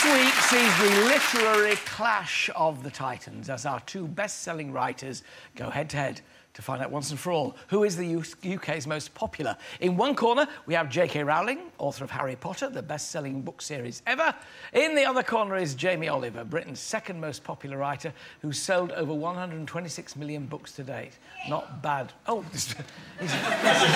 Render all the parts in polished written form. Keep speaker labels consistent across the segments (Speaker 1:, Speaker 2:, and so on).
Speaker 1: This week sees the literary clash of the titans as our two best-selling writers go head-to-head to find out once and for all who is the UK's most popular. In one corner, we have JK Rowling, author of Harry Potter, the best-selling book series ever. In the other corner is Jamie Oliver, Britain's second most popular writer, who's sold over 126 million books to date. Not bad. Oh, his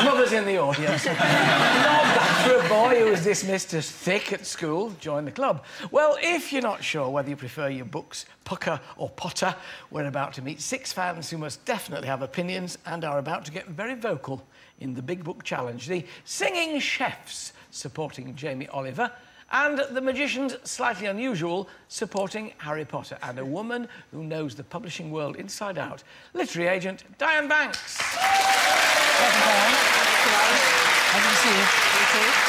Speaker 1: mother's in the audience. Not bad for a boy who was dismissed as thick at school. Join the club. Well, if you're not sure whether you prefer your books Pucker or Potter, we're about to meet six fans who must definitely have opinions and are about to get very vocal in the Big Book Challenge. The singing chefs supporting Jamie Oliver, and the magicians, slightly unusual, supporting Harry Potter, and a woman who knows the publishing world inside out, literary agent Diane Banks. Welcome, Diane. Happy to see you.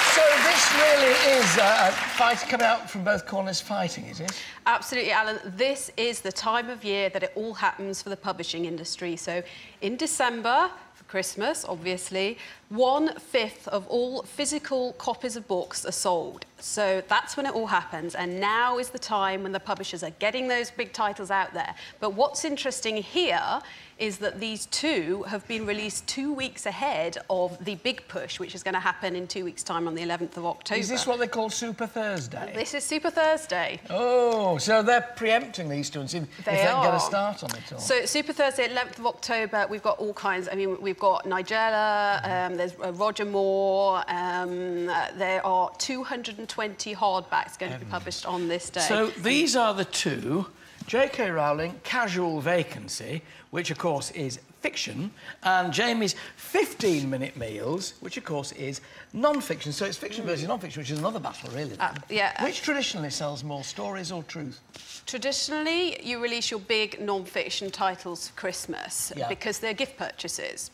Speaker 1: So this really is a fight coming out from both corners fighting, is it?
Speaker 2: Absolutely, Alan. This is the time of year that it all happens for the publishing industry. So in December, for Christmas, obviously, 1/5 of all physical copies of books are sold. So that's when it all happens, and now is the time when the publishers are getting those big titles out there. But what's interesting here is that these two have been released 2 weeks ahead of the big push, which is going to happen in 2 weeks' time on the 11th of October.
Speaker 1: Is this what they call Super Thursday?
Speaker 2: This is Super Thursday.
Speaker 1: Oh, so they're preempting these two and seeing if they can get a start on it all.
Speaker 2: So Super Thursday, 11th of October, we've got all kinds. I mean, we've got Nigella, there's Roger Moore, there are 220 hardbacks going to be published on this day.
Speaker 1: So these are the two. JK Rowling, Casual Vacancy, which, of course, is fiction, and Jamie's 15-minute Meals, which, of course, is non-fiction. So it's fiction versus non-fiction, which is another battle, really.
Speaker 2: Yeah.
Speaker 1: Which traditionally sells more, stories or truth?
Speaker 2: Traditionally, you release your big non-fiction titles for Christmas because they're gift purchases.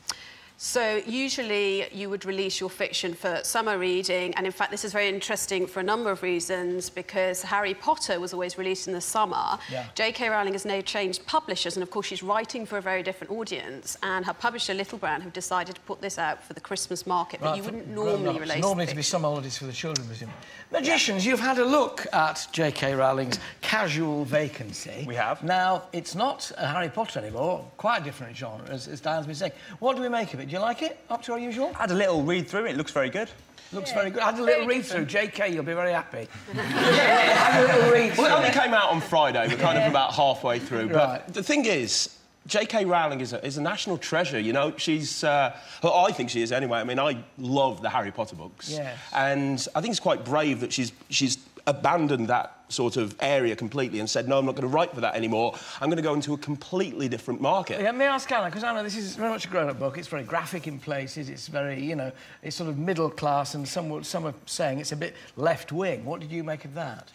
Speaker 2: So usually you would release your fiction for summer reading, and in fact this is very interesting for a number of reasons, because Harry Potter was always released in the summer. JK Rowling has now changed publishers, and of course she's writing for a very different audience, and her publisher Little Brown have decided to put this out for the Christmas market, but you wouldn't normally release
Speaker 1: normally to be summer holidays for the children, presumably. Magicians, you've had a look at JK Rowling's Casual Vacancy.
Speaker 3: We have.
Speaker 1: Now, it's not a Harry Potter anymore, quite a different genre, as Diane's been saying. What do we make of it? Do you like it, up to our usual?
Speaker 3: I had a little read through it. It looks very good.
Speaker 1: Looks very good. I had a little read through. JK, you'll be very happy. Had a little read through.
Speaker 3: Well, it only came out on Friday. We're kind of about halfway through. But the thing is, JK Rowling is a national treasure, you know. She's... well, I think she is anyway. I mean, I love the Harry Potter books.
Speaker 1: Yes.
Speaker 3: And I think it's quite brave that she's abandoned that sort of area completely and said, no, I'm not going to write for that anymore. I'm going to go into a completely different market.
Speaker 1: Yeah, may I ask Alan, because I know this is very much a grown-up book. It's very graphic in places. It's very, you know, it's sort of middle class, and some are saying it's a bit left-wing. What did you make of that?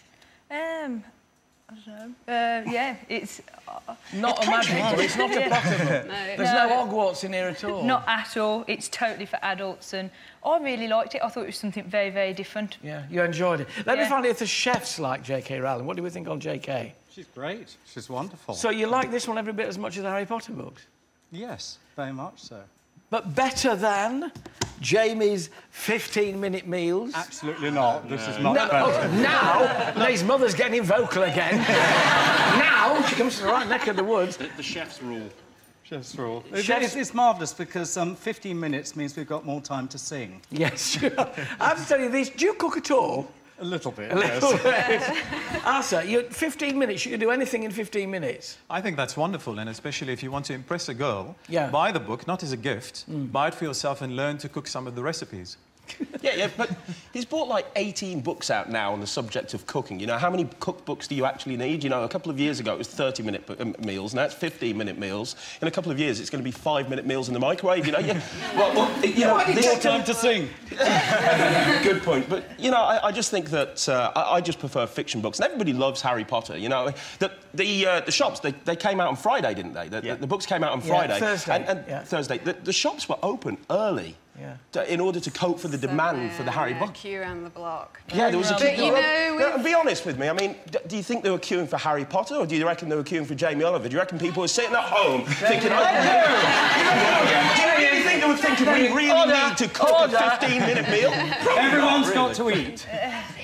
Speaker 4: I don't know. Yeah, it's...
Speaker 1: Not a magic book. It's not a Potter book. There's no Hogwarts in here at all.
Speaker 4: Not at all. It's totally for adults, and I really liked it. I thought it was something very, very different.
Speaker 1: Yeah, you enjoyed it. Let me find out if the chefs like JK Rowling. What do we think on JK?
Speaker 5: She's great. She's wonderful.
Speaker 1: So you like this one every bit as much as the Harry Potter books?
Speaker 5: Yes, very much so.
Speaker 1: But better than Jamie's 15-minute Meals?
Speaker 5: Absolutely not. This is not better.
Speaker 1: Now, his mother's getting vocal again. Now, she comes to the right neck of the woods.
Speaker 6: The chef's rule.
Speaker 5: Chef's rule. It's marvellous because 15 minutes means we've got more time to sing.
Speaker 1: Yes, sure. I have to tell you this. Do you cook at all?
Speaker 5: A little bit,
Speaker 1: A little bit. Asa, 15 minutes, you can do anything in 15 minutes.
Speaker 6: I think that's wonderful, and especially if you want to impress a girl,
Speaker 1: Yeah.
Speaker 6: buy the book, not as a gift, buy it for yourself and learn to cook some of the recipes.
Speaker 3: Yeah, but he's brought like 18 books out now on the subject of cooking. You know, how many cookbooks do you actually need? You know, a couple of years ago it was 30-minute meals, now it's 15-minute meals. In a couple of years it's going to be 5-minute meals in the microwave, you know? You know,
Speaker 5: more time to sing.
Speaker 3: Good point. But, you know, I just think that I just prefer fiction books. And everybody loves Harry Potter, you know. The shops, they came out on Friday, didn't they? The books came out on Friday.
Speaker 1: Thursday.
Speaker 3: Thursday. The shops were open early. In order to cope for the demand for the Harry book.
Speaker 2: Queue around the block.
Speaker 3: Yeah, there was a queue.
Speaker 2: You know,
Speaker 3: be honest with me. I mean, do you think they were queuing for Harry Potter, or do you reckon they were queuing for Jamie Oliver? Do you reckon people were sitting at home thinking, do you really think they were thinking we really need to cook a 15-minute meal?
Speaker 5: Everyone's got to eat.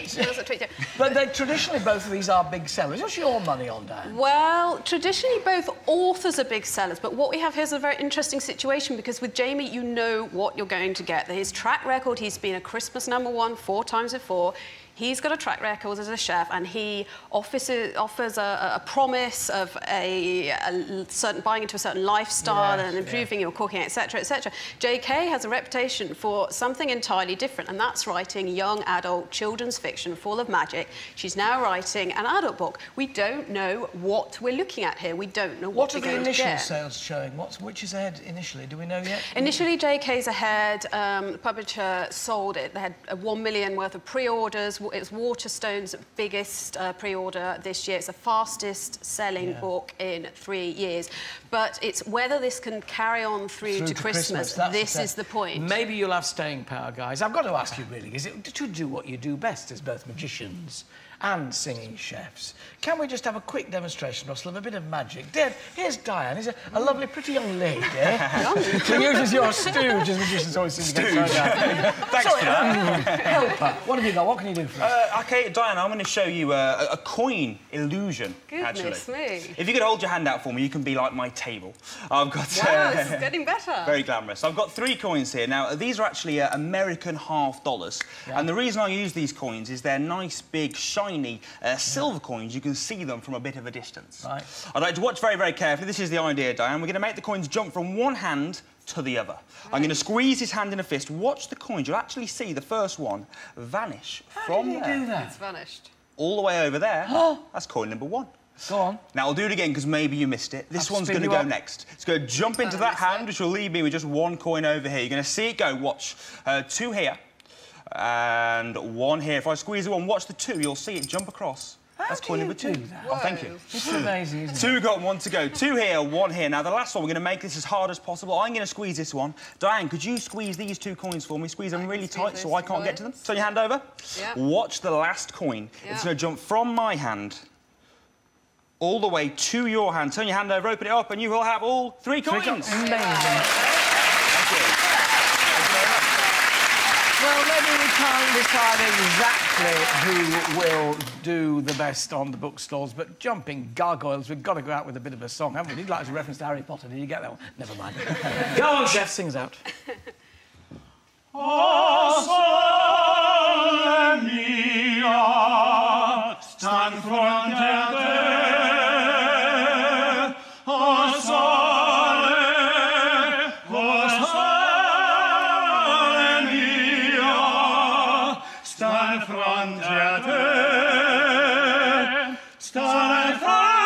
Speaker 2: tweet. It was a tweet. Yeah.
Speaker 1: But traditionally, both of these are big sellers. What's your money on, Dan?
Speaker 2: Well, traditionally, both authors are big sellers, but what we have here is a very interesting situation because with Jamie, you know what you're going to get. His track record, he's been a Christmas #1 4 times before. He's got a track record as a chef, and he offers a promise of a certain buying into a certain lifestyle and improving your cooking, etc., etc. JK has a reputation for something entirely different, and that's writing young adult children's fiction full of magic. She's now writing an adult book. We don't know what we're looking at here. We don't know what we're going to get.
Speaker 1: What are the initial sales showing? Which is ahead initially? Do we know yet?
Speaker 2: Initially, JK's ahead. The publisher sold it. They had 1 million worth of pre-orders. It's Waterstone's biggest pre-order this year. It's the fastest selling book in 3 years. But it's whether this can carry on through to Christmas. This is the point.
Speaker 1: Maybe you'll have staying power, guys. I've got to ask you, really, is it to do what you do best as both magicians and singing chefs? Can we just have a quick demonstration, Russell, of a bit of magic? Deb, here's Diane. He's a lovely, pretty young lady. She uses your stooge, as magicians always seem to get thrown out.
Speaker 7: Thanks for that.
Speaker 1: Help her. What have you got? What can you do for us?
Speaker 7: OK, Diane, I'm going to show you a coin illusion,
Speaker 2: Goodness me.
Speaker 7: If you could hold your hand out for me, you can be like my table. I've got...
Speaker 2: Wow, this is getting better.
Speaker 7: Very glamorous. I've got 3 coins here. Now, these are actually American half dollars. Yeah. And the reason I use these coins is they're nice, big, shiny silver coins. You can see them from a bit of a distance.
Speaker 1: Right.
Speaker 7: I'd like to watch very, very carefully. This is the idea, Diane. We're going to make the coins jump from one hand to the other. Right. I'm going to squeeze his hand in a fist. Watch the coins. You'll actually see the first one vanish from there.
Speaker 1: How did you do that?
Speaker 2: It's vanished.
Speaker 7: All the way over there. That's coin number 1.
Speaker 1: Go on.
Speaker 7: Now, I'll do it again, because maybe you missed it. This one's going to go next. It's going to jump into that hand, which will leave me with just 1 coin over here. You're going to see it go. Watch. 2 here. And 1 here. If I squeeze the 1, watch the 2. You'll see it jump across. That's coin number 2. Oh, thank you.
Speaker 1: It's amazing, isn't it?
Speaker 7: 2 got, 1 to go. 2 here, 1 here. Now, the last one, we're going to make this as hard as possible. I'm going to squeeze this one. Diane, could you squeeze these 2 coins for me? Squeeze them really tight so I can't get to them. Turn your hand over.
Speaker 2: Yeah.
Speaker 7: Watch the last coin. Yeah. It's going to jump from my hand all the way to your hand. Turn your hand over, open it up, and you will have all 3 coins.
Speaker 1: Amazing. Well, maybe we can't decide exactly who will do the best on the bookstores, but jumping gargoyles, we've got to go out with a bit of a song, haven't we? You'd like to reference to Harry Potter. Did you get that one? Never mind. Go on, Chef, sing us out.
Speaker 8: O sole mio, stan fronte a te, o sole mio, stan fronte a te, stan fronte a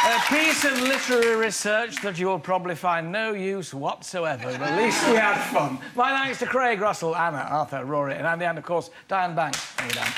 Speaker 1: A piece of literary research that you will probably find no use whatsoever. But at least we had fun. My thanks to Craig, Russell, Anna, Arthur, Rory and Andy, and, of course, Diane Banks. Thank you, Dan.